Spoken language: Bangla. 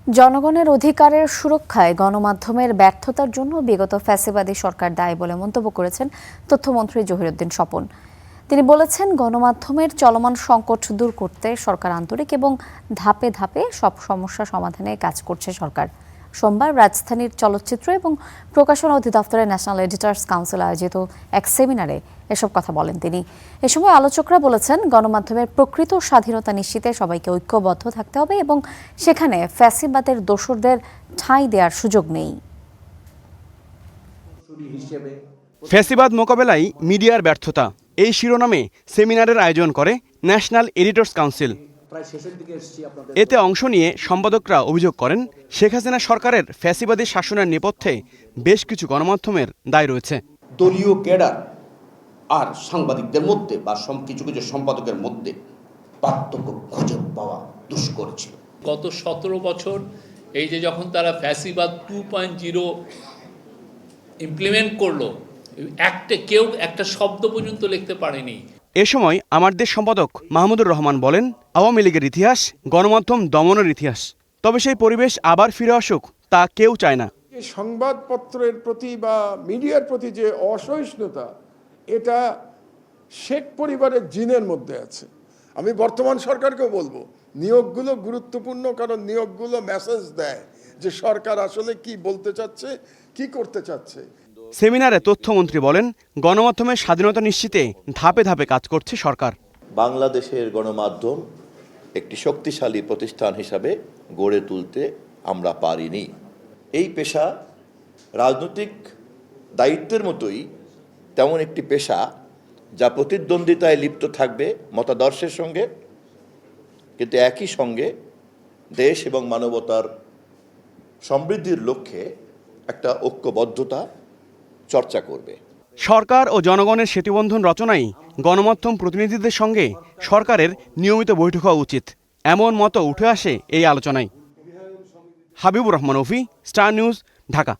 জনগণের অধিকারের সুরক্ষায় গণমাধ্যমের ব্যর্থতার জন্য বিগত ফ্যাসিবাদী সরকার দায়ী বলে মন্তব্য করেছেন তথ্যমন্ত্রী জহিরুদ্দিন স্বপন। তিনি বলেছেন, গণমাধ্যমের চলমান সংকট দূর করতে সরকার আন্তরিক এবং ধাপে ধাপে সব সমস্যা সমাধানে কাজ করছে সরকার। সোমবার রাজধানীর চলচ্চিত্র এবং প্রকাশনা অধিদপ্তরের ন্যাশনাল এডিটর্স কাউন্সিল আয়োজিত এক সেমিনারে এসব কথা বলেন তিনি। এ সময় আলোচকরা বলেছেন, গণমাধ্যমের প্রকৃত স্বাধীনতা নিশ্চিতে সবাইকে ঐক্যবদ্ধ থাকতে হবে এবং সেখানে ফ্যাসিবাদের দোসরদের ঠাঁই দেওয়ার সুযোগ নেই। ফ্যাসিবাদ মোকাবেলায় মিডিয়ার ব্যর্থতা এই শিরোনামে সেমিনারের আয়োজন করে ন্যাশনাল এডিটর্স কাউন্সিল। এতে অংশ নিয়ে সম্পাদকরা অভিযোগ করেন, শেখ হাসিনা সরকারের ফ্যাসিবাদী শাসনের নেপথ্যে বেশ কিছু গণমাধ্যমের দায় রয়েছে। দলীয় ক্যাডার আর সাংবাদিকদের মধ্যে বা কিছু কিছু সম্পাদকের মধ্যে পার্থক্য খুঁজে পাওয়া দুষ্কর ছিল। গত 17 বছর এই যে যখন তারা ফ্যাসিবাদ 2.0 ইমপ্লিমেন্ট করলো, কেউ একটা শব্দ পর্যন্ত লিখতে পারেনি। এ সময় আমার দেশ সম্পাদক মাহমুদুর রহমান বলেন, আওয়ামী লীগের ইতিহাস গণমাধ্যম দমনের ইতিহাস, তবে সেই পরিবেশ আবার ফিরে আসুক তা কেউ চায় না। সংবাদপত্রের প্রতি বা মিডিয়ার প্রতি যে অসহিষ্ণুতা, এটা শেখ পরিবারের জিনের মধ্যে আছে। আমি বর্তমান সরকারকেও বলবো, নিয়োগগুলো গুরুত্বপূর্ণ, কারণ নিয়োগগুলো মেসেজ দেয় যে সরকার আসলে কি বলতে চাচ্ছে, কি করতে চাচ্ছে। সেমিনারে তথ্যমন্ত্রী বলেন, গণমাধ্যমের স্বাধীনতা নিশ্চিতে ধাপে ধাপে কাজ করছে সরকার। বাংলাদেশের গণমাধ্যম একটি শক্তিশালী প্রতিষ্ঠান হিসাবে গড়ে তুলতে আমরা পারিনি। এই পেশা রাজনৈতিক দায়িত্বের মতোই তেমন একটি পেশা যা প্রতিদ্বন্দ্বিতায় লিপ্ত থাকবে মতাদর্শের সঙ্গে, কিন্তু একই সঙ্গে দেশ এবং মানবতার সমৃদ্ধির লক্ষ্যে একটা ঐক্যবদ্ধতা চর্চা করবে। সরকার ও জনগণের সেতুবন্ধন রচনায় গণমাধ্যম প্রতিনিধিদের সঙ্গে সরকারের নিয়মিত বৈঠক হওয়া উচিত, এমন মত উঠে আসে এই আলোচনায়। Habibur Rahman Ofi, Star News, Dhaka.